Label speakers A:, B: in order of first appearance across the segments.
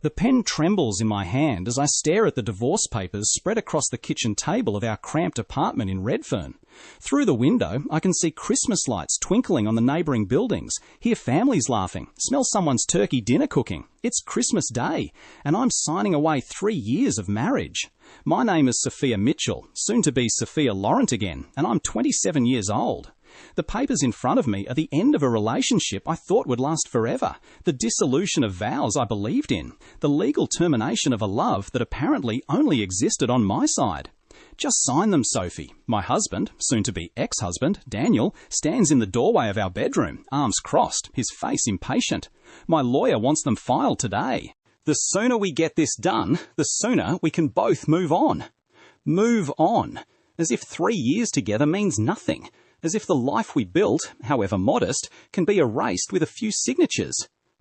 A: The pen trembles in my hand as I stare at the divorce papers spread across the kitchen table of our cramped apartment in Redfern. Through the window, I can see Christmas lights twinkling on the neighbouring buildings, hear families laughing, smell someone's turkey dinner cooking. It's Christmas Day, and I'm signing away 3 years of marriage. My name is Sophia Mitchell, soon to be Sophia Laurent again, and I'm 27 years old. The papers in front of me are the end of a relationship I thought would last forever, the dissolution of vows I believed in, the legal termination of a love that apparently only existed on my side. Just sign them, Sophie. My husband, soon-to-be ex-husband, Daniel, stands in the doorway of our bedroom, arms crossed, his face impatient. My lawyer wants them filed today. The sooner we get this done, the sooner we can both move on. Move on. As if 3 years together means nothing. As if the life we built, however modest, can be erased with a few signatures.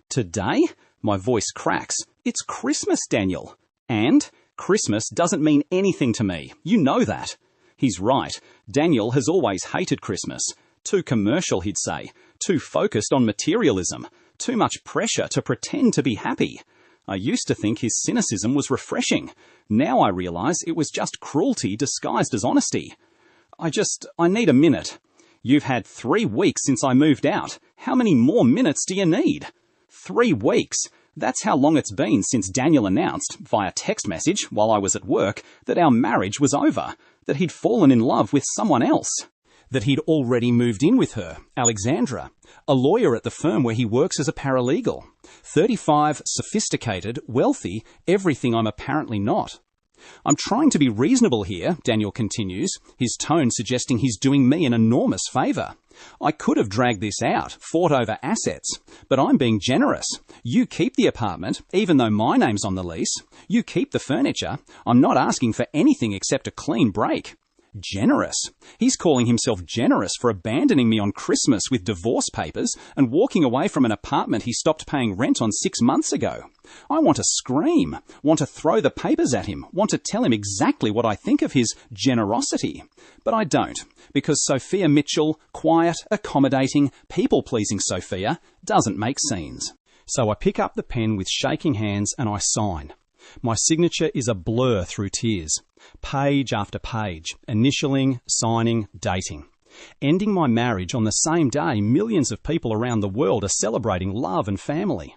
A: Today? My voice cracks. It's Christmas, Daniel. And Christmas doesn't mean anything to me. You know that. He's right. Daniel has always hated Christmas. Too commercial, he'd say. Too focused on materialism. Too much pressure to pretend to be happy. I used to think his cynicism was refreshing. Now I realise it was just cruelty disguised as honesty. I need a minute. You've had 3 weeks since I moved out. How many more minutes do you need? 3 weeks. That's how long it's been since Daniel announced, via text message while I was at work, that our marriage was over, that he'd fallen in love with someone else, that he'd already moved in with her, Alexandra, a lawyer at the firm where he works as a paralegal. 35, sophisticated, wealthy, everything I'm apparently not. I'm trying to be reasonable here, Daniel continues, his tone suggesting he's doing me an enormous favour. I could have dragged this out, fought over assets, but I'm being generous. You keep the apartment, even though my name's on the lease. You keep the furniture. I'm not asking for anything except a clean break. Generous. He's calling himself generous for abandoning me on Christmas with divorce papers and walking away from an apartment he stopped paying rent on 6 months ago. I want to scream, want to throw the papers at him, want to tell him exactly what I think of his generosity. But I don't, because Sophia Mitchell, quiet, accommodating, people-pleasing Sophia, doesn't make scenes. So I pick up the pen with shaking hands and I sign. My signature is a blur through tears. Page after page, initialing, signing, dating. Ending my marriage on the same day millions of people around the world are celebrating love and family.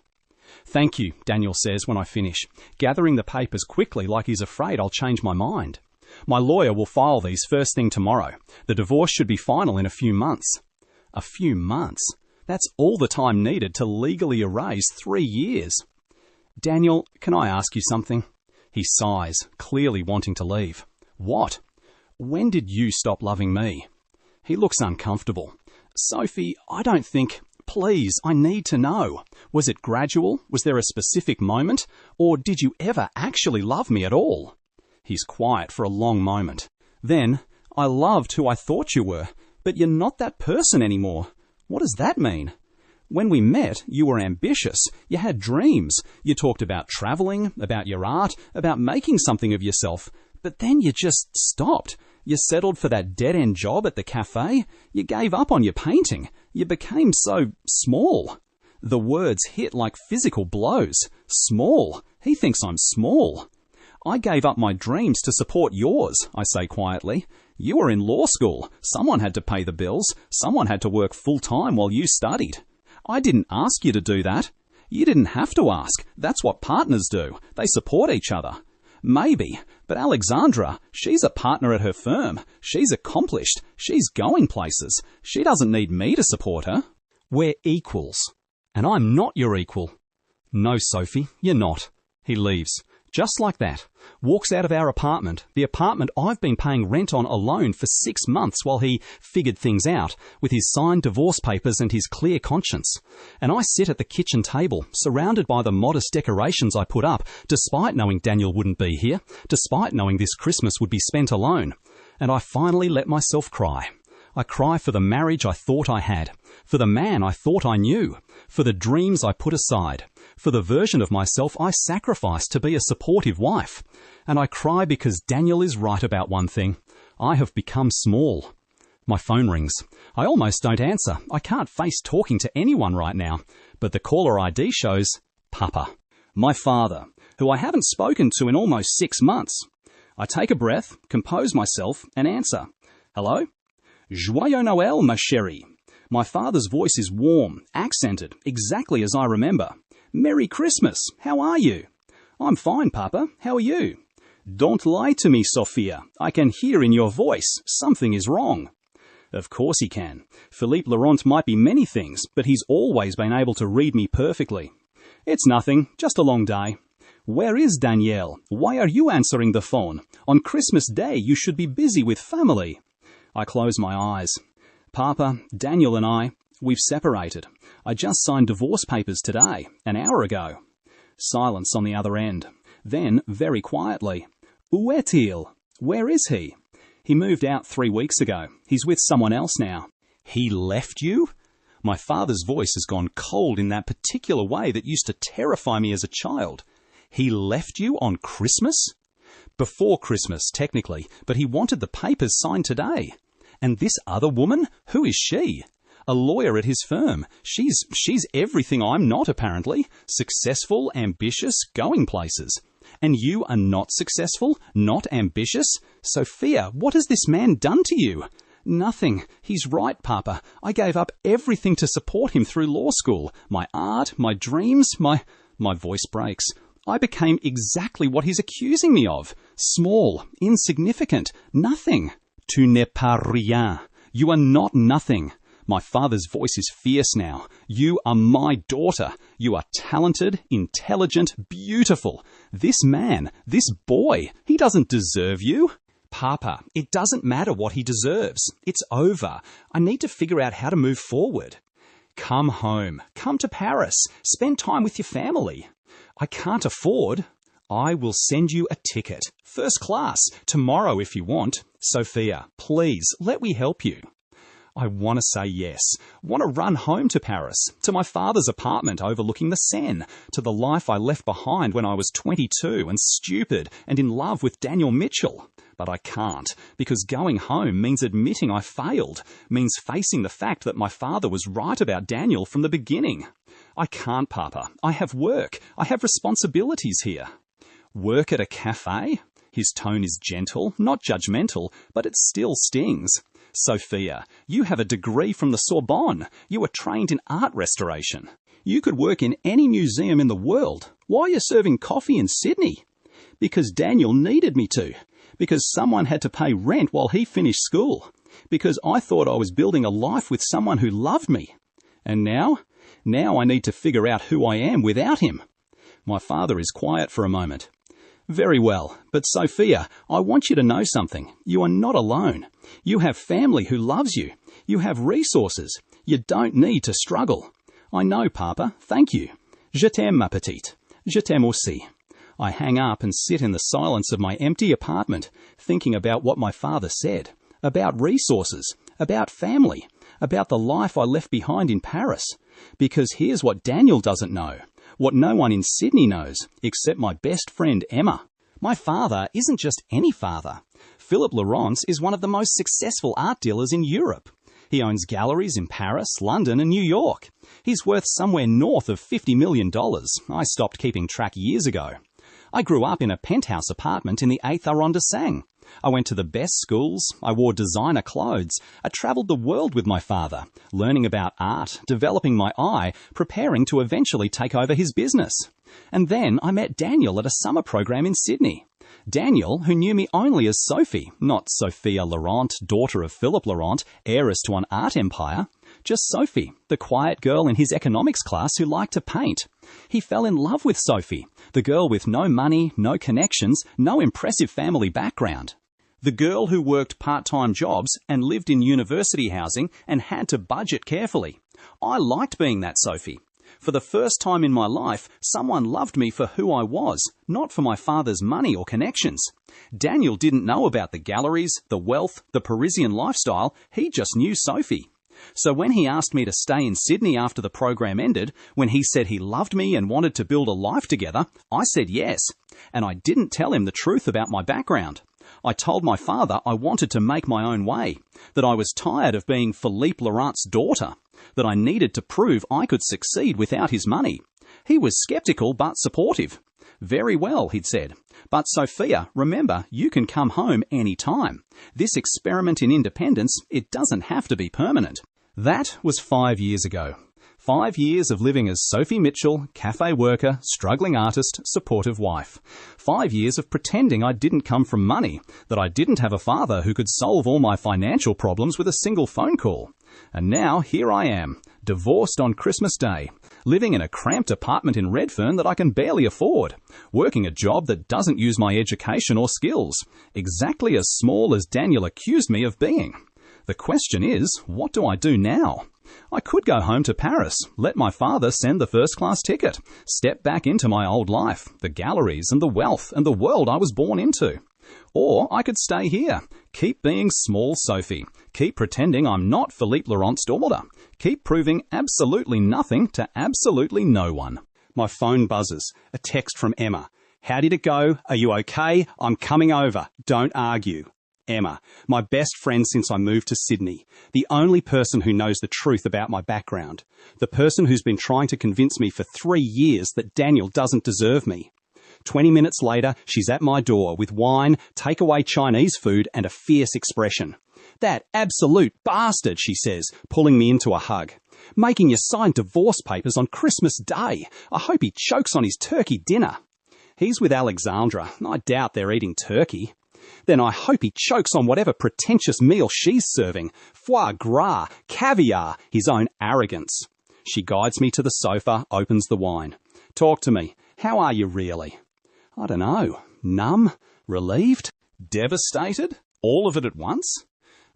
A: Thank you, Daniel says when I finish, gathering the papers quickly like he's afraid I'll change my mind. My lawyer will file these first thing tomorrow. The divorce should be final in a few months. A few months? That's all the time needed to legally erase 3 years. Daniel, can I ask you something? He sighs, clearly wanting to leave. What? When did you stop loving me? He looks uncomfortable. Sophie, I don't think... Please, I need to know. Was it gradual? Was there a specific moment? Or did you ever actually love me at all? He's quiet for a long moment. Then, I loved who I thought you were, but you're not that person anymore. What does that mean? When we met, you were ambitious. You had dreams. You talked about travelling, about your art, about making something of yourself. But then you just stopped. You settled for that dead-end job at the cafe. You gave up on your painting. You became so small. The words hit like physical blows. Small. He thinks I'm small. I gave up my dreams to support yours, I say quietly. You were in law school. Someone had to pay the bills. Someone had to work full-time while you studied. I didn't ask you to do that. You didn't have to ask. That's what partners do. They support each other. Maybe, but Alexandra, she's a partner at her firm. She's accomplished. She's going places. She doesn't need me to support her. We're equals. And I'm not your equal. No, Sophie, you're not. He leaves. Just like that. Walks out of our apartment, the apartment I've been paying rent on alone for 6 months while he figured things out, with his signed divorce papers and his clear conscience. And I sit at the kitchen table, surrounded by the modest decorations I put up, despite knowing Daniel wouldn't be here, despite knowing this Christmas would be spent alone. And I finally let myself cry. I cry for the marriage I thought I had, for the man I thought I knew, for the dreams I put aside, for the version of myself I sacrificed to be a supportive wife. And I cry because Daniel is right about one thing. I have become small. My phone rings. I almost don't answer. I can't face talking to anyone right now. But the caller ID shows Papa. My father, who I haven't spoken to in almost 6 months. I take a breath, compose myself, and answer. Hello? Joyeux Noël, ma chérie. My father's voice is warm, accented, exactly as I remember. Merry Christmas, how are you? I'm fine, Papa, how are you? Don't lie to me, Sophia. I can hear in your voice something is wrong. Of course he can. Philippe Laurent might be many things, but he's always been able to read me perfectly. It's nothing, just a long day. Where is Danielle? Why are you answering the phone? On Christmas Day, you should be busy with family. I close my eyes. Papa, Daniel and we've separated. I just signed divorce papers today, an hour ago. Silence on the other end. Then, very quietly, Où est-il? Where is he? He moved out 3 weeks ago. He's with someone else now. He left you? My father's voice has gone cold in that particular way that used to terrify me as a child. He left you on Christmas? Before Christmas, technically, but he wanted the papers signed today. And this other woman, who is she? A lawyer at his firm. She's everything I'm not, apparently. Successful, ambitious, going places. And you are not successful, not ambitious? Sophia, what has this man done to you? Nothing. He's right, Papa. I gave up everything to support him through law school. My art, my dreams, my voice breaks. I became exactly what he's accusing me of. Small, insignificant, nothing. Tu n'es pas rien. You are not nothing. My father's voice is fierce now. You are my daughter. You are talented, intelligent, beautiful. This man, this boy, he doesn't deserve you. Papa, it doesn't matter what he deserves. It's over. I need to figure out how to move forward. Come home. Come to Paris. Spend time with your family. I can't afford. I will send you a ticket. First class. Tomorrow if you want. Sophia, please, let me help you. I want to say yes. Want to run home to Paris, to my father's apartment overlooking the Seine, to the life I left behind when I was 22 and stupid and in love with Daniel Mitchell. But I can't, because going home means admitting I failed, means facing the fact that my father was right about Daniel from the beginning. I can't, Papa. I have work. I have responsibilities here. Work at a cafe? His tone is gentle, not judgmental, but it still stings. Sophia, you have a degree from the Sorbonne. You are trained in art restoration. You could work in any museum in the world. Why are you serving coffee in Sydney? Because Daniel needed me to. Because someone had to pay rent while he finished school. Because I thought I was building a life with someone who loved me. And now? Now I need to figure out who I am without him. My father is quiet for a moment. Very well, but Sophia, I want you to know something. You are not alone. You have family who loves you. You have resources. You don't need to struggle. I know, Papa. Thank you. Je t'aime, ma petite. Je t'aime aussi. I hang up and sit in the silence of my empty apartment, thinking about what my father said, about resources, about family, about the life I left behind in Paris. Because here's what Daniel doesn't know. What no one in Sydney knows, except my best friend Emma. My father isn't just any father. Philippe Laurent is one of the most successful art dealers in Europe. He owns galleries in Paris, London and New York. He's worth somewhere north of $50 million. I stopped keeping track years ago. I grew up in a penthouse apartment in the 8th arrondissement. I went to the best schools, I wore designer clothes, I travelled the world with my father, learning about art, developing my eye, preparing to eventually take over his business. And then I met Daniel at a summer program in Sydney. Daniel, who knew me only as Sophie, not Sophia Laurent, daughter of Philippe Laurent, heiress to an art empire. Just Sophie, the quiet girl in his economics class who liked to paint. He fell in love with Sophie, the girl with no money, no connections, no impressive family background. The girl who worked part-time jobs and lived in university housing and had to budget carefully. I liked being that Sophie. For the first time in my life, someone loved me for who I was, not for my father's money or connections. Daniel didn't know about the galleries, the wealth, the Parisian lifestyle. He just knew Sophie. So when he asked me to stay in Sydney after the program ended, when he said he loved me and wanted to build a life together, I said yes. And I didn't tell him the truth about my background. I told my father I wanted to make my own way, that I was tired of being Philippe Laurent's daughter, that I needed to prove I could succeed without his money. He was skeptical but supportive. Very well, he'd said. But Sophia, remember, you can come home any time. This experiment in independence, it doesn't have to be permanent. That was 5 years ago. 5 years of living as Sophie Mitchell, cafe worker, struggling artist, supportive wife. 5 years of pretending I didn't come from money, that I didn't have a father who could solve all my financial problems with a single phone call. And now here I am, divorced on Christmas Day, living in a cramped apartment in Redfern that I can barely afford, working a job that doesn't use my education or skills, exactly as small as Daniel accused me of being. The question is, what do I do now? I could go home to Paris, let my father send the first-class ticket, step back into my old life, the galleries and the wealth and the world I was born into. Or I could stay here, keep being small Sophie, keep pretending I'm not Philippe Laurent's daughter, keep proving absolutely nothing to absolutely no one. My phone buzzes, a text from Emma. How did it go? Are you okay? I'm coming over. Don't argue. Emma, my best friend since I moved to Sydney, the only person who knows the truth about my background, the person who's been trying to convince me for 3 years that Daniel doesn't deserve me. 20 minutes later, she's at my door with wine, takeaway Chinese food and a fierce expression. That absolute bastard, she says, pulling me into a hug. Making you sign divorce papers on Christmas Day. I hope he chokes on his turkey dinner. He's with Alexandra. I doubt they're eating turkey. Then I hope he chokes on whatever pretentious meal she's serving. Foie gras, caviar, his own arrogance. She guides me to the sofa, opens the wine. Talk to me. How are you really? I don't know. Numb? Relieved? Devastated? All of it at once?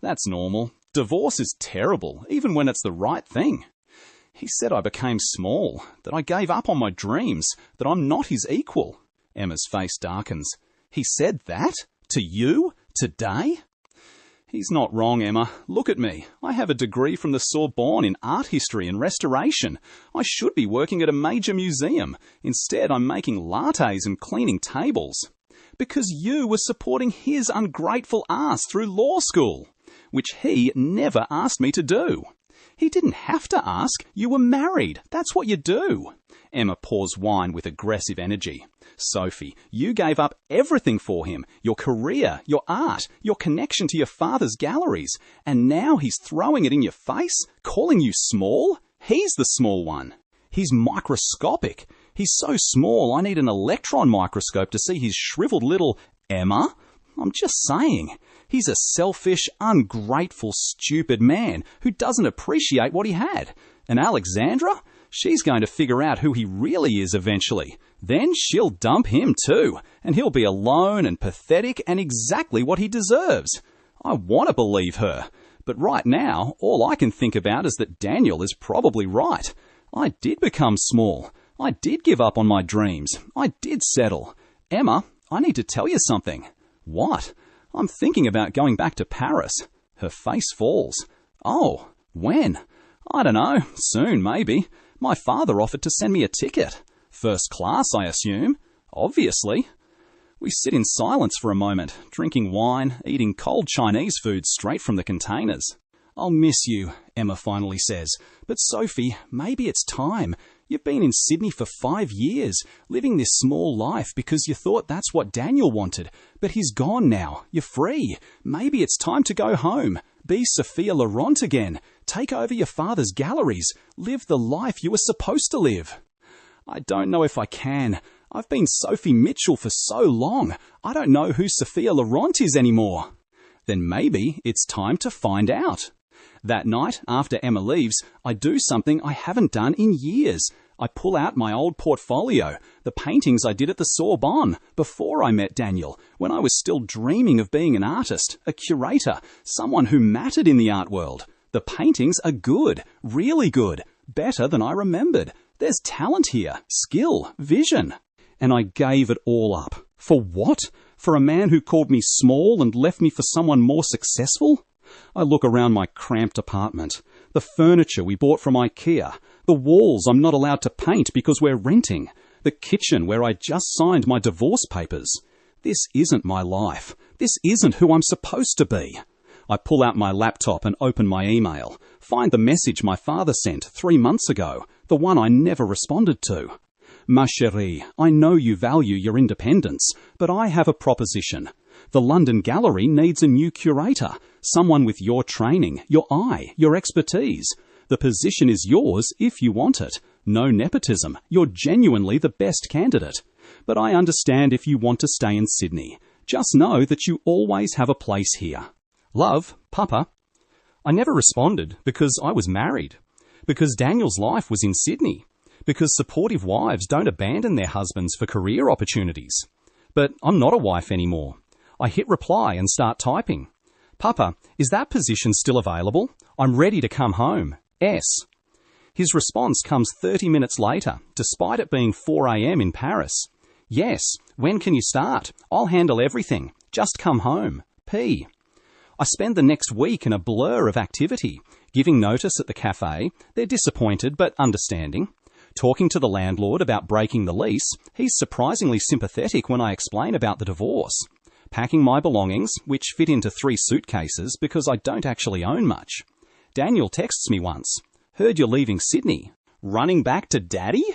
A: That's normal. Divorce is terrible, even when it's the right thing. He said I became small, that I gave up on my dreams, that I'm not his equal. Emma's face darkens. He said that? To you? Today? He's not wrong, Emma. Look at me. I have a degree from the Sorbonne in art history and restoration. I should be working at a major museum. Instead, I'm making lattes and cleaning tables. Because you were supporting his ungrateful ass through law school, which he never asked me to do. He didn't have to ask. You were married. That's what you do. Emma pours wine with aggressive energy. Sophie, you gave up everything for him, your career, your art, your connection to your father's galleries, and now he's throwing it in your face, calling you small? He's the small one. He's microscopic. He's so small I need an electron microscope to see his shriveled little... Emma? I'm just saying. He's a selfish, ungrateful, stupid man who doesn't appreciate what he had. And Alexandra? She's going to figure out who he really is eventually. Then she'll dump him too, and he'll be alone and pathetic and exactly what he deserves. I want to believe her, but right now, all I can think about is that Daniel is probably right. I did become small. I did give up on my dreams. I did settle. Emma, I need to tell you something. What? I'm thinking about going back to Paris. Her face falls. Oh, when? I don't know. Soon, maybe. My father offered to send me a ticket. First class, I assume. Obviously. We sit in silence for a moment, drinking wine, eating cold Chinese food straight from the containers. I'll miss you, Emma finally says. But Sophie, maybe it's time. You've been in Sydney for 5 years, living this small life because you thought that's what Daniel wanted. But he's gone now. You're free. Maybe it's time to go home. Be Sophia Laurent again. Take over your father's galleries. Live the life you were supposed to live. I don't know if I can. I've been Sophie Mitchell for so long. I don't know who Sophia Laurent is anymore. Then maybe it's time to find out. That night, after Emma leaves, I do something I haven't done in years. I pull out my old portfolio, the paintings I did at the Sorbonne before I met Daniel, when I was still dreaming of being an artist, a curator, someone who mattered in the art world. The paintings are good, really good, better than I remembered. There's talent here, skill, vision. And I gave it all up. For what? For a man who called me small and left me for someone more successful? I look around my cramped apartment, the furniture we bought from IKEA, the walls I'm not allowed to paint because we're renting, the kitchen where I just signed my divorce papers. This isn't my life. This isn't who I'm supposed to be. I pull out my laptop and open my email, find the message my father sent 3 months ago, the one I never responded to. Ma chérie, I know you value your independence, but I have a proposition. The London Gallery needs a new curator, someone with your training, your eye, your expertise. The position is yours if you want it. No nepotism. You're genuinely the best candidate. But I understand if you want to stay in Sydney. Just know that you always have a place here. Love, Papa. I never responded because I was married. Because Daniel's life was in Sydney. Because supportive wives don't abandon their husbands for career opportunities. But I'm not a wife anymore. I hit reply and start typing. Papa, is that position still available? I'm ready to come home. S. His response comes 30 minutes later, despite it being 4 a.m. in Paris. Yes, when can you start? I'll handle everything. Just come home. P. I spend the next week in a blur of activity, giving notice at the cafe. They're disappointed but understanding. Talking to the landlord about breaking the lease. He's surprisingly sympathetic when I explain about the divorce. Packing my belongings, which fit into 3 suitcases because I don't actually own much. Daniel texts me once. Heard you're leaving Sydney. Running back to Daddy?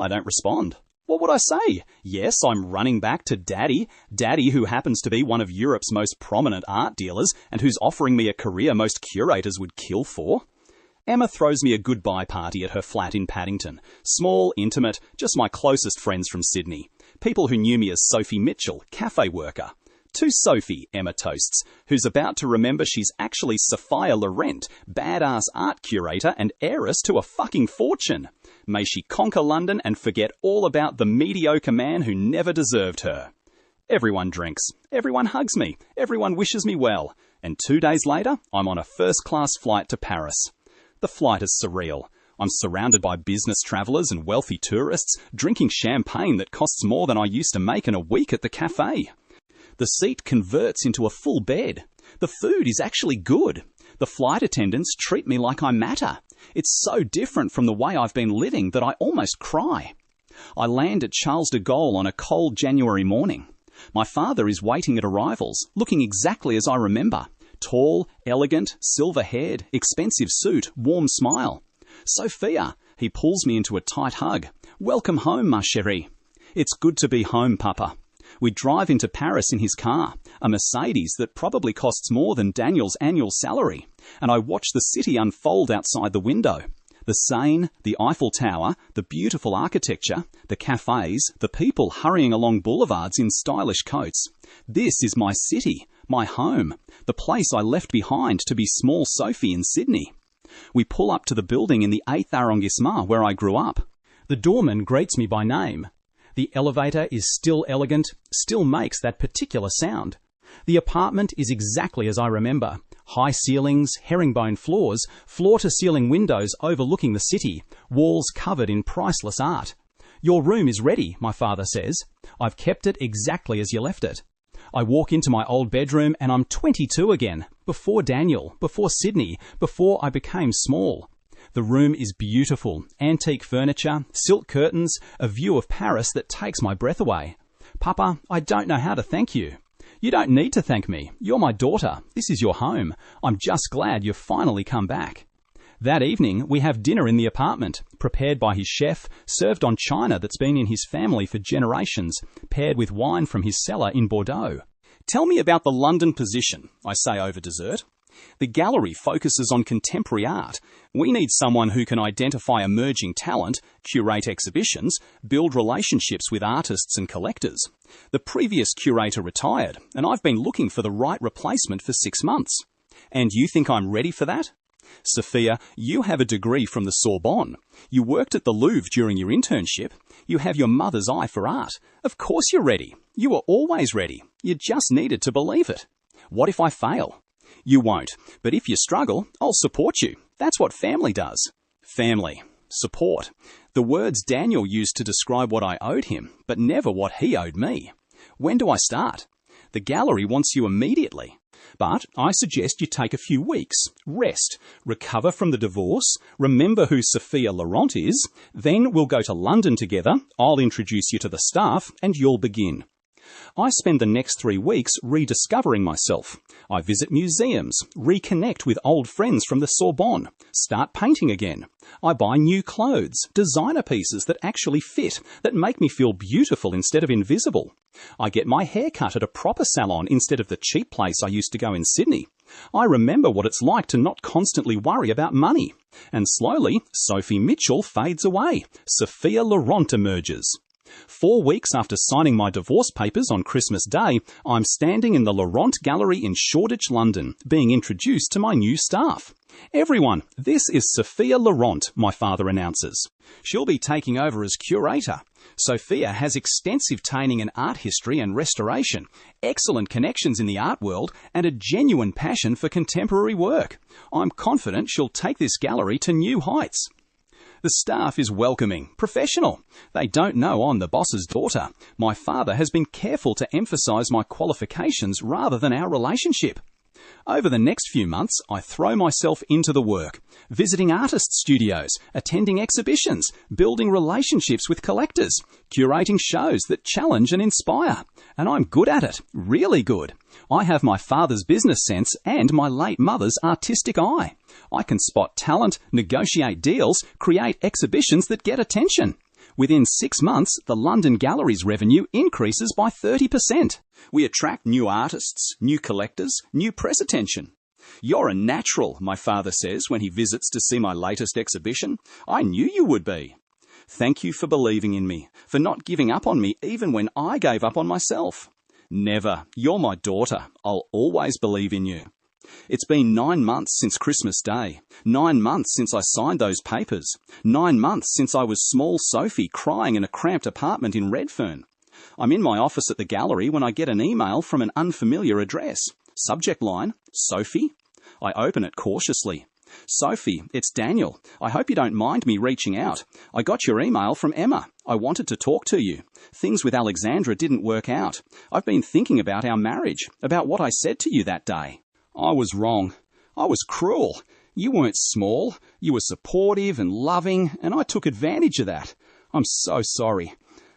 A: I don't respond. What would I say? Yes, I'm running back to Daddy. Daddy, who happens to be one of Europe's most prominent art dealers and who's offering me a career most curators would kill for. Emma throws me a goodbye party at her flat in Paddington. Small, intimate, just my closest friends from Sydney. People who knew me as Sophie Mitchell, cafe worker. To Sophie, Emma toasts, who's about to remember she's actually Sophia Laurent, badass art curator and heiress to a fucking fortune. May she conquer London and forget all about the mediocre man who never deserved her. Everyone drinks. Everyone hugs me. Everyone wishes me well. And 2 days later, I'm on a first-class flight to Paris. The flight is surreal. I'm surrounded by business travellers and wealthy tourists, drinking champagne that costs more than I used to make in a week at the cafe. The seat converts into a full bed. The food is actually good. The flight attendants treat me like I matter. It's so different from the way I've been living that I almost cry. I land at Charles de Gaulle on a cold January morning. My father is waiting at arrivals, looking exactly as I remember. Tall, elegant, silver-haired, expensive suit, warm smile. Sophia, he pulls me into a tight hug. Welcome home, ma chérie. It's good to be home, Papa. We drive into Paris in his car, a Mercedes that probably costs more than Daniel's annual salary, and I watch the city unfold outside the window. The Seine, the Eiffel Tower, the beautiful architecture, the cafes, the people hurrying along boulevards in stylish coats. This is my city, my home, the place I left behind to be small Sophie in Sydney. We pull up to the building in the 8th arrondissement where I grew up. The doorman greets me by name. The elevator is still elegant, still makes that particular sound. The apartment is exactly as I remember. High ceilings, herringbone floors, floor-to-ceiling windows overlooking the city, walls covered in priceless art. Your room is ready, my father says. I've kept it exactly as you left it. I walk into my old bedroom and I'm 22 again, before Daniel, before Sydney, before I became small. The room is beautiful, antique furniture, silk curtains, a view of Paris that takes my breath away. Papa, I don't know how to thank you. You don't need to thank me. You're my daughter. This is your home. I'm just glad you've finally come back. That evening, we have dinner in the apartment, prepared by his chef, served on china that's been in his family for generations, paired with wine from his cellar in Bordeaux. Tell me about the London position, I say over dessert. The gallery focuses on contemporary art. We need someone who can identify emerging talent, curate exhibitions, build relationships with artists and collectors. The previous curator retired, and I've been looking for the right replacement for 6 months. And you think I'm ready for that? Sophia, you have a degree from the Sorbonne. You worked at the Louvre during your internship. You have your mother's eye for art. Of course you're ready. You were always ready. You just needed to believe it. What if I fail? You won't, but if you struggle, I'll support you. That's what family does. Family. Support. The words Daniel used to describe what I owed him, but never what he owed me. When do I start? The gallery wants you immediately. But I suggest you take a few weeks, rest, recover from the divorce, remember who Sophia Laurent is, then we'll go to London together, I'll introduce you to the staff, and you'll begin. I spend the next 3 weeks rediscovering myself. I visit museums, reconnect with old friends from the Sorbonne, start painting again. I buy new clothes, designer pieces that actually fit, that make me feel beautiful instead of invisible. I get my hair cut at a proper salon instead of the cheap place I used to go in Sydney. I remember what it's like to not constantly worry about money. And slowly, Sophie Mitchell fades away. Sophia Laurent emerges. 4 weeks after signing my divorce papers on Christmas Day, I'm standing in the Laurent Gallery in Shoreditch, London, being introduced to my new staff. "Everyone, this is Sophia Laurent," my father announces. "She'll be taking over as curator. Sophia has extensive training in art history and restoration, excellent connections in the art world, and a genuine passion for contemporary work. I'm confident she'll take this gallery to new heights." The staff is welcoming, professional. They don't know I'm the boss's daughter. My father has been careful to emphasize my qualifications rather than our relationship. Over the next few months, I throw myself into the work, visiting artist studios, attending exhibitions, building relationships with collectors, curating shows that challenge and inspire. And I'm good at it, really good. I have my father's business sense and my late mother's artistic eye. I can spot talent, negotiate deals, create exhibitions that get attention. Within 6 months, the London Gallery's revenue increases by 30%. We attract new artists, new collectors, new press attention. "You're a natural," my father says when he visits to see my latest exhibition. "I knew you would be." Thank you for believing in me, for not giving up on me even when I gave up on myself. Never. You're my daughter. I'll always believe in you. It's been 9 months since Christmas Day, 9 months since I signed those papers, 9 months since I was small Sophie crying in a cramped apartment in Redfern. I'm in my office at the gallery when I get an email from an unfamiliar address. Subject line, Sophie. I open it cautiously. "Sophie, it's Daniel. I hope you don't mind me reaching out. I got your email from Emma. I wanted to talk to you. Things with Alexandra didn't work out. I've been thinking about our marriage, about what I said to you that day. I was wrong. I was cruel. You weren't small. You were supportive and loving, and I took advantage of that. I'm so sorry.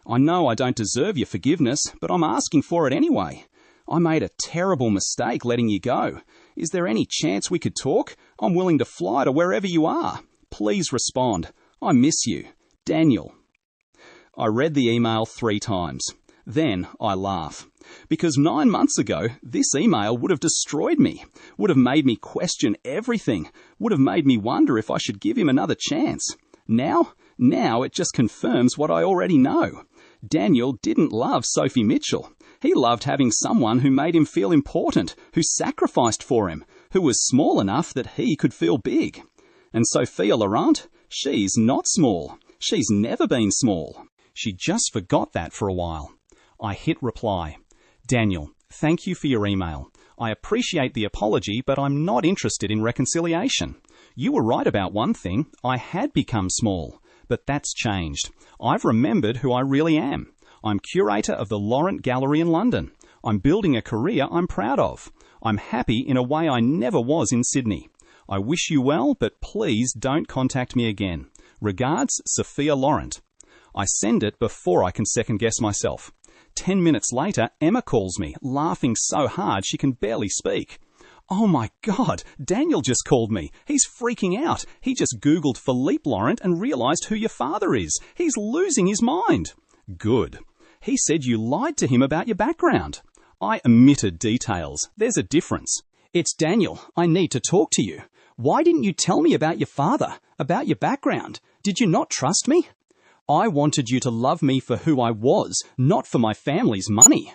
A: I know I don't deserve your forgiveness, but I'm asking for it anyway. I made a terrible mistake letting you go. Is there any chance we could talk? I'm willing to fly to wherever you are. Please respond. I miss you. Daniel." I read the email 3 times. Then I laugh. Because 9 months ago, this email would have destroyed me, would have made me question everything, would have made me wonder if I should give him another chance. Now it just confirms what I already know. Daniel didn't love Sophie Mitchell. He loved having someone who made him feel important, who sacrificed for him, who was small enough that he could feel big. And Sophia Laurent, she's not small. She's never been small. She just forgot that for a while. I hit reply. "Daniel, thank you for your email. I appreciate the apology, but I'm not interested in reconciliation. You were right about one thing. I had become small, but that's changed. I've remembered who I really am. I'm curator of the Laurent Gallery in London. I'm building a career I'm proud of. I'm happy in a way I never was in Sydney. I wish you well, but please don't contact me again. Regards, Sophia Laurent." I send it before I can second-guess myself. 10 minutes later, Emma calls me, laughing so hard she can barely speak. "Oh my God, Daniel just called me. He's freaking out. He just Googled Philippe Laurent and realized who your father is. He's losing his mind." "Good. He said you lied to him about your background." I omitted details. There's a difference. "It's Daniel. I need to talk to you. Why didn't you tell me about your father, about your background? Did you not trust me?" "I wanted you to love me for who I was, not for my family's money."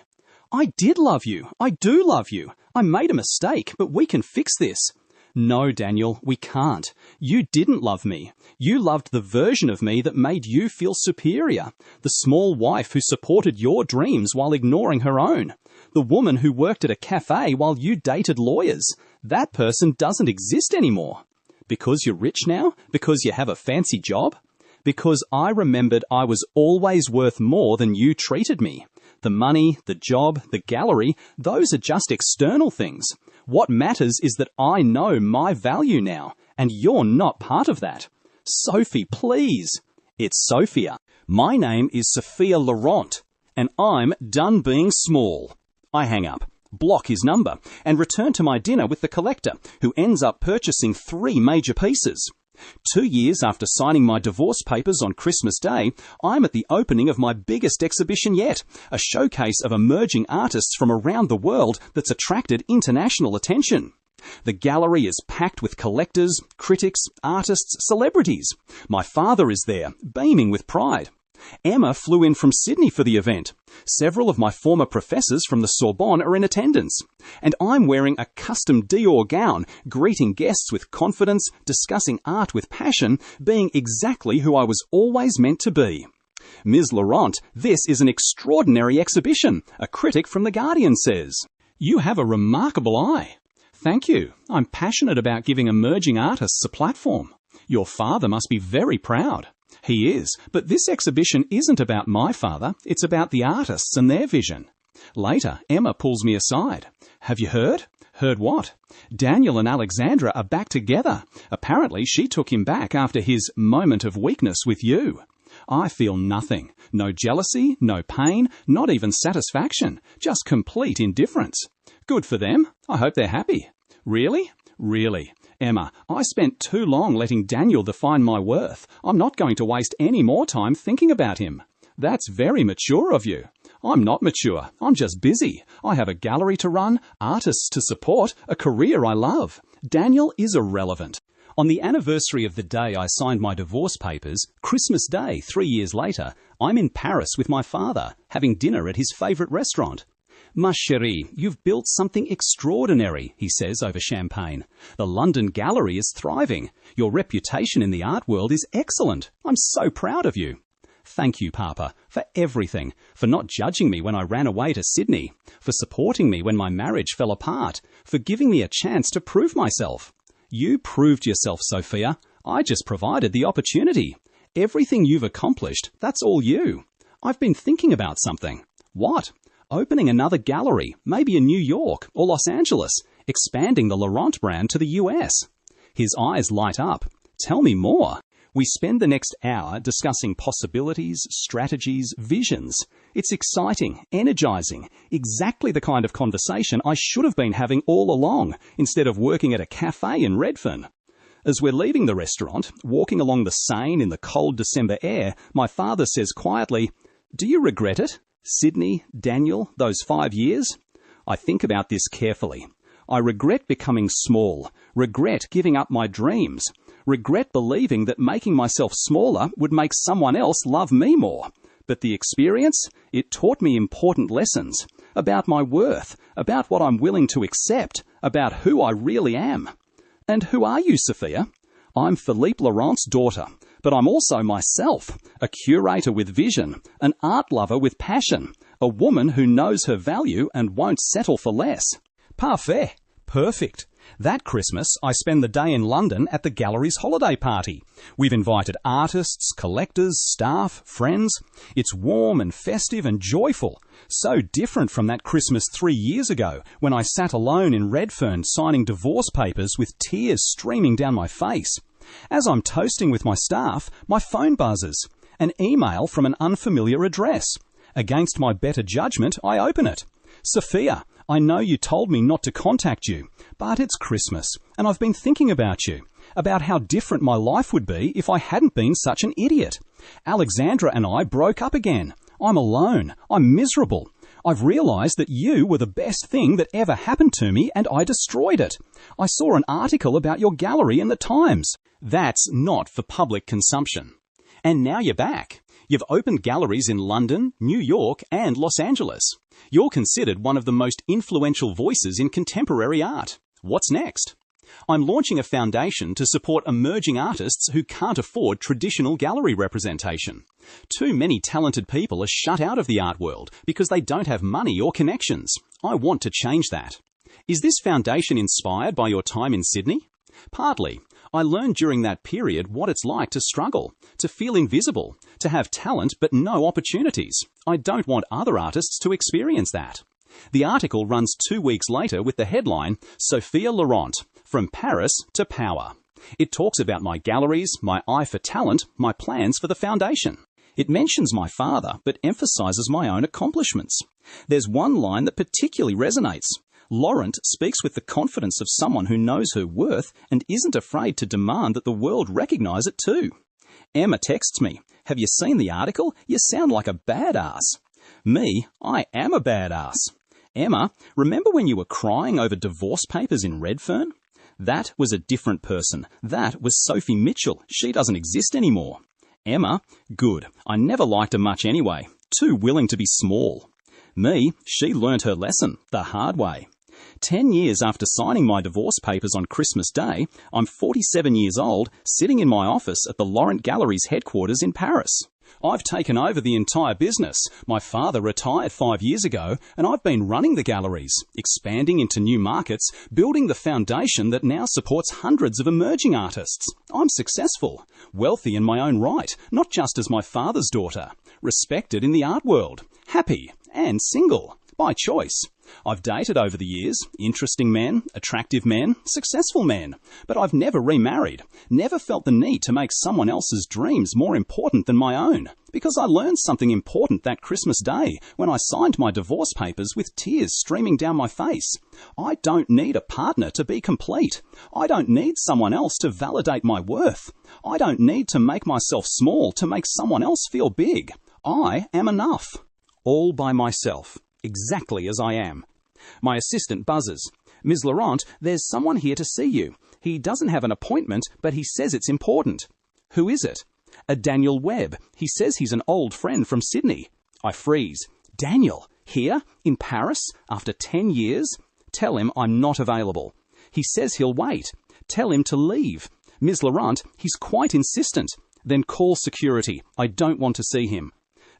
A: "I did love you. I do love you. I made a mistake, but we can fix this." "No, Daniel, we can't. You didn't love me. You loved the version of me that made you feel superior. The small wife who supported your dreams while ignoring her own. The woman who worked at a cafe while you dated lawyers. That person doesn't exist anymore. Because you're rich now? Because you have a fancy job? Because I remembered I was always worth more than you treated me. The money, the job, the gallery, those are just external things. What matters is that I know my value now, and you're not part of that. Sophie, please." "It's Sophia. My name is Sophia Laurent. and I'm done being small. I hang up, block his number, and return to my dinner with the collector, who ends up purchasing 3 major pieces. 2 years after signing my divorce papers on Christmas Day, I'm at the opening of my biggest exhibition yet, a showcase of emerging artists from around the world that's attracted international attention. The gallery is packed with collectors, critics, artists, celebrities. My father is there, beaming with pride. Emma flew in from Sydney for the event. Several of my former professors from the Sorbonne are in attendance. And I'm wearing a custom Dior gown, greeting guests with confidence, discussing art with passion, being exactly who I was always meant to be. Ms. Laurent, this is an extraordinary exhibition, a critic from The Guardian says. You have a remarkable eye. Thank you. I'm passionate about giving emerging artists a platform. Your father must be very proud. He is, but this exhibition isn't about my father, it's about the artists and their vision. Later, Emma pulls me aside. Have you heard? Heard what? Daniel and Alexandra are back together. Apparently she took him back after his moment of weakness with you. I feel nothing. No jealousy, no pain, not even satisfaction. Just complete indifference. Good for them. I hope they're happy. Really? Really. Emma, I spent too long letting Daniel define my worth. I'm not going to waste any more time thinking about him. That's very mature of you. I'm not mature. I'm just busy. I have a gallery to run, artists to support, a career I love. Daniel is irrelevant. On the anniversary of the day I signed my divorce papers, Christmas Day 3 years later, I'm in Paris with my father, having dinner at his favourite restaurant. Ma chérie, you've built something extraordinary, he says over champagne. The London Gallery is thriving. Your reputation in the art world is excellent. I'm so proud of you. Thank you, Papa, for everything, for not judging me when I ran away to Sydney, for supporting me when my marriage fell apart, for giving me a chance to prove myself. You proved yourself, Sophia. I just provided the opportunity. Everything you've accomplished, that's all you. I've been thinking about something. What? Opening another gallery, maybe in New York or Los Angeles, expanding the Laurent brand to the US. His eyes light up. Tell me more. We spend the next hour discussing possibilities, strategies, visions. It's exciting, energizing, exactly the kind of conversation I should have been having all along, instead of working at a cafe in Redfern. As we're leaving the restaurant, walking along the Seine in the cold December air, my father says quietly, "Do you regret it? Sydney, Daniel, those 5 years?" I think about this carefully. I regret becoming small, regret giving up my dreams, regret believing that making myself smaller would make someone else love me more. But the experience, it taught me important lessons about my worth, about what I'm willing to accept, about who I really am. And who are you, Sophia? I'm Philippe Laurent's daughter, but I'm also myself, a curator with vision, an art lover with passion, a woman who knows her value and won't settle for less. Parfait. Perfect. That Christmas, I spend the day in London at the gallery's holiday party. We've invited artists, collectors, staff, friends. It's warm and festive and joyful. So different from that Christmas 3 years ago when I sat alone in Redfern signing divorce papers with tears streaming down my face. As I'm toasting with my staff, my phone buzzes. An email from an unfamiliar address. Against my better judgment, I open it. Sophia, I know you told me not to contact you, but it's Christmas, and I've been thinking about you, about how different my life would be if I hadn't been such an idiot. Alexandra and I broke up again. I'm alone. I'm miserable. I've realized that you were the best thing that ever happened to me, and I destroyed it. I saw an article about your gallery in the Times. That's not for public consumption. And now you're back. You've opened galleries in London, New York, and Los Angeles. You're considered one of the most influential voices in contemporary art. What's next? I'm launching a foundation to support emerging artists who can't afford traditional gallery representation. Too many talented people are shut out of the art world because they don't have money or connections. I want to change that. Is this foundation inspired by your time in Sydney? Partly. I learned during that period what it's like to struggle, to feel invisible, to have talent but no opportunities. I don't want other artists to experience that. The article runs 2 weeks later with the headline, Sophia Laurent, From Paris to Power. It talks about my galleries, my eye for talent, my plans for the foundation. It mentions my father, but emphasizes my own accomplishments. There's one line that particularly resonates. Laurent speaks with the confidence of someone who knows her worth and isn't afraid to demand that the world recognize it too. Emma texts me, "Have you seen the article? You sound like a badass." Me, I am a badass. Emma, remember when you were crying over divorce papers in Redfern? That was a different person. That was Sophie Mitchell. She doesn't exist anymore. Emma, good. I never liked her much anyway. Too willing to be small. Me, she learnt her lesson the hard way. 10 years after signing my divorce papers on Christmas Day, I'm 47 years old, sitting in my office at the Laurent Gallery's headquarters in Paris. I've taken over the entire business. My father retired 5 years ago, and I've been running the galleries, expanding into new markets, building the foundation that now supports hundreds of emerging artists. I'm successful, wealthy in my own right, not just as my father's daughter, respected in the art world, happy and single, by choice. I've dated over the years, interesting men, attractive men, successful men, but I've never remarried, never felt the need to make someone else's dreams more important than my own, because I learned something important that Christmas Day when I signed my divorce papers with tears streaming down my face. I don't need a partner to be complete. I don't need someone else to validate my worth. I don't need to make myself small to make someone else feel big. I am enough. All by myself. Exactly as I am. My assistant buzzes. "Ms. Laurent, there's someone here to see you. He doesn't have an appointment, but he says it's important." "Who is it?" "A Daniel Webb. He says he's an old friend from Sydney." I freeze. "Daniel? Here? In Paris? After 10 years? Tell him I'm not available." "He says he'll wait." "Tell him to leave." "Ms. Laurent, he's quite insistent." "Then call security. I don't want to see him."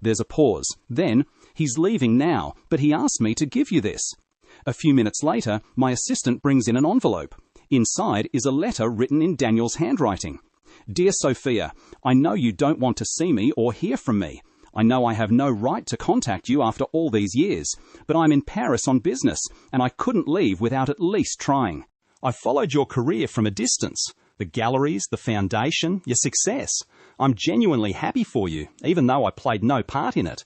A: There's a pause. Then, "He's leaving now, but he asked me to give you this." A few minutes later, my assistant brings in an envelope. Inside is a letter written in Daniel's handwriting. "Dear Sophia, I know you don't want to see me or hear from me. I know I have no right to contact you after all these years, but I'm in Paris on business, and I couldn't leave without at least trying. I followed your career from a distance. The galleries, the foundation, your success. I'm genuinely happy for you, even though I played no part in it.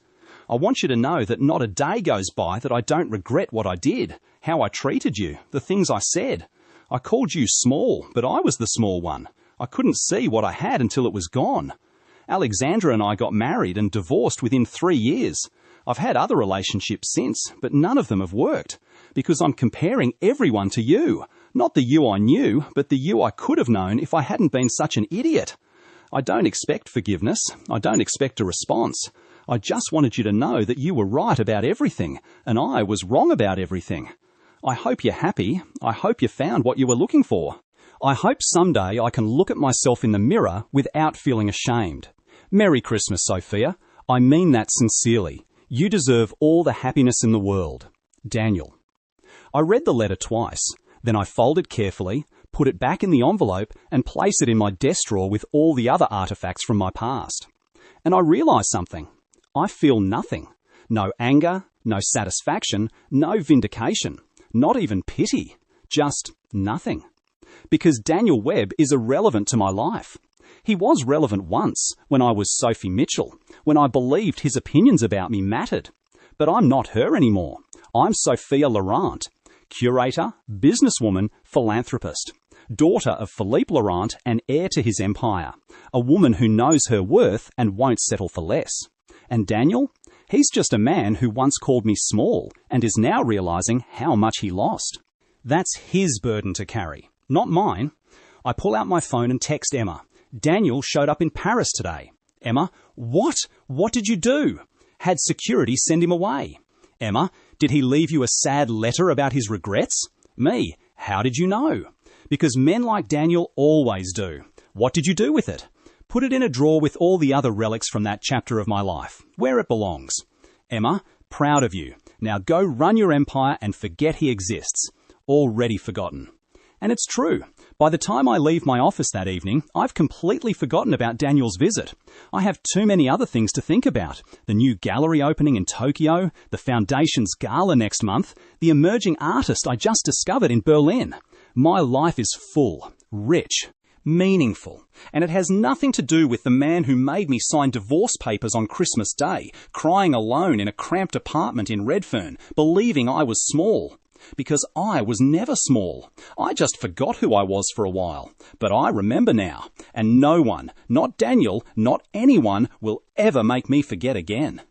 A: I want you to know that not a day goes by that I don't regret what I did, how I treated you, the things I said. I called you small, but I was the small one. I couldn't see what I had until it was gone. Alexandra and I got married and divorced within 3 years. I've had other relationships since, but none of them have worked, because I'm comparing everyone to you. Not the you I knew, but the you I could have known if I hadn't been such an idiot. I don't expect forgiveness. I don't expect a response. I just wanted you to know that you were right about everything, and I was wrong about everything. I hope you're happy. I hope you found what you were looking for. I hope someday I can look at myself in the mirror without feeling ashamed. Merry Christmas, Sophia. I mean that sincerely. You deserve all the happiness in the world. Daniel. I read the letter twice. Then I fold it carefully, put it back in the envelope, and place it in my desk drawer with all the other artifacts from my past. And I realize something. I feel nothing. No anger, no satisfaction, no vindication, not even pity. Just nothing. Because Daniel Webb is irrelevant to my life. He was relevant once, when I was Sophie Mitchell, when I believed his opinions about me mattered. But I'm not her anymore. I'm Sophia Laurent, curator, businesswoman, philanthropist, daughter of Philippe Laurent and heir to his empire, a woman who knows her worth and won't settle for less. And Daniel? He's just a man who once called me small and is now realizing how much he lost. That's his burden to carry, not mine. I pull out my phone and text Emma. Daniel showed up in Paris today. Emma, what? What did you do? Had security send him away. Emma, did he leave you a sad letter about his regrets? Me, how did you know? Because men like Daniel always do. What did you do with it? Put it in a drawer with all the other relics from that chapter of my life, where it belongs. Emma, proud of you. Now go run your empire and forget he exists. Already forgotten. And it's true. By the time I leave my office that evening, I've completely forgotten about Daniel's visit. I have too many other things to think about. The new gallery opening in Tokyo, the Foundation's gala next month, the emerging artist I just discovered in Berlin. My life is full, rich. meaningful. And it has nothing to do with the man who made me sign divorce papers on Christmas Day, crying alone in a cramped apartment in Redfern, believing I was small. Because I was never small. I just forgot who I was for a while. But I remember now. And no one, not Daniel, not anyone, will ever make me forget again.